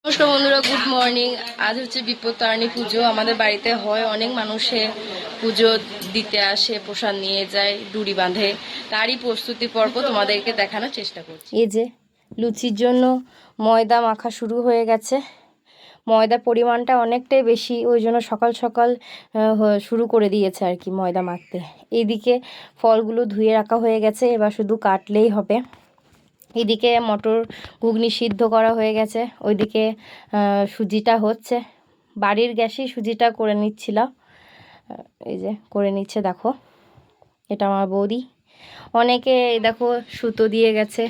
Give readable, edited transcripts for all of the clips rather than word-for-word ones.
নমস্কার বন্ধুরা, good morning. আজ হচ্ছে বিপত্তারিণী পুজো। আমাদের বাড়িতে হয়, অনেক মানুষে পুজো দিতে আসে, প্রসাদ নিয়ে যায়, ডুরি বাঁধে। তারই প্রস্তুতি পর্ব তোমাদেরকে দেখানোর চেষ্টা করছি। এই যে লুচির জন্য ময়দা মাখা শুরু হয়ে গেছে। ময়দার পরিমাণটা অনেকটাই বেশি, ওই জন্য সকাল সকাল শুরু করে দিয়েছে আর কি ময়দা মাখতে। এইদিকে ফলগুলো ধুয়ে রাখা হয়ে গেছে, এবার শুধু কাটলেই হবে। এদিকে মটর ঘুগনি সিদ্ধ করা হয়ে গেছে, ওইদিকে সুজিটা হচ্ছে। বাড়ির গ্যাসেই সুজিটা করে নিচ্ছিলাম, এই যে করে নিচ্ছে। দেখো, এটা আমার বৌদি। অনেকে দেখো সুতো দিয়ে গেছে,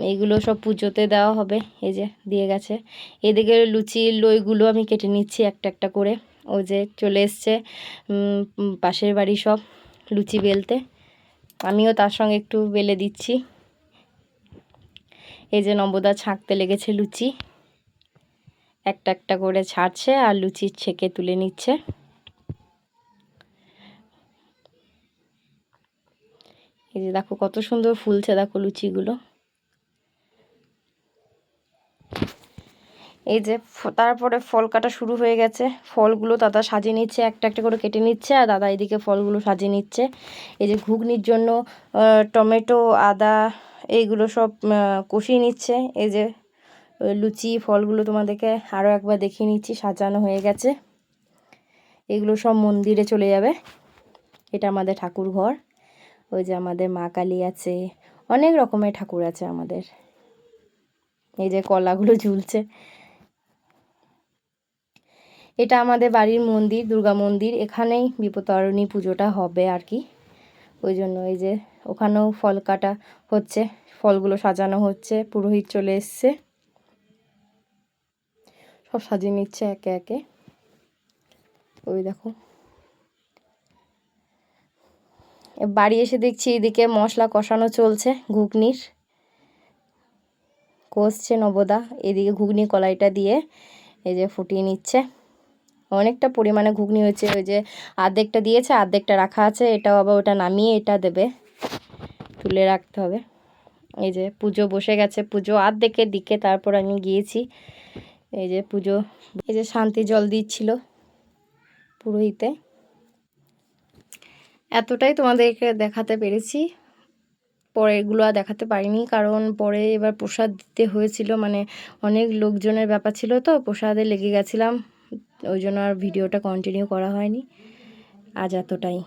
এইগুলো সব পুজোতে দেওয়া হবে। এই যে দিয়ে গেছে। এদিকে লুচির লইগুলো আমি কেটে নিচ্ছি একটা একটা করে। ওই যে চলে এসছে পাশের বাড়ি সব লুচি বেলতে, আমিও তার সঙ্গে একটু বেলে দিচ্ছি। এই যে নবদা ছাঁকতে লেগেছে লুচি, একটা একটা করে ছাড়ছে আর লুচি ছেঁকে তুলে নিচ্ছে। এই যে দেখো কত সুন্দর ফুলছে, দেখো লুচিগুলো। এই যে তারপরে ফল কাটা শুরু হয়ে গেছে। ফলগুলো দাদা সাজিয়ে নিচ্ছে, একটা একটা করে কেটে নিচ্ছে, আর দাদা এদিকে ফলগুলো সাজিয়ে নিচ্ছে। এই যে ঘুগনির জন্য টমেটো, আদা এইগুলো সব কষিয়ে নিচ্ছে। এই যে লুচি ফলগুলো তোমাদেরকে আরও একবার দেখিয়ে নিচ্ছি, সাজানো হয়ে গেছে। এগুলো সব মন্দিরে চলে যাবে। এটা আমাদের ঠাকুর ঘর। ওই যে আমাদের মা কালী আছে, অনেক রকমের ঠাকুর আছে আমাদের। এই যে কলাগুলো ঝুলছে। এটা আমাদের বাড়ির মন্দির, দুর্গা মন্দির। এখানেই বিপত্তারিণী পুজোটা হবে আর কি, ওই জন্য এই যে ওখানেও ফল কাটা হচ্ছে, ফলগুলো সাজানো হচ্ছে। পুরোহিত চলে এসছে, সব সাজিয়ে নিচ্ছে একে একে। ওই দেখো, বাড়ি এসে দেখছি এদিকে মশলা কষানো চলছে, ঘুগনির কষছে নবদা। এদিকে ঘুগনি কলাইটা দিয়ে এই যে ফুটিয়ে নিচ্ছে। অনেকটা পরিমাণে ঘুগনি হয়েছে, ওই যে আর্ধেকটা দিয়েছে, আর্ধেকটা রাখা আছে। এটাও আবার ওটা নামিয়ে এটা দেবে, তুলে রাখতে হবে। এই যে পুজো বসে গেছে, পুজো আর্ধেকের দিকে, তারপর আমি গিয়েছি। এই যে পুজো, এই যে শান্তি জল দিচ্ছিল পুরোহিতে। এতটাই তোমাদেরকে দেখাতে পেরেছি, পরে এগুলো আর দেখাতে পারিনি, কারণ পরে এবার প্রসাদ দিতে হয়েছিল, মানে অনেক লোকজনের ব্যাপার ছিল তো, প্রসাদে লেগে গেছিলাম, ওই জন্য আর ভিডিওটা কন্টিনিউ করা হয়নি। আজ এতটাই।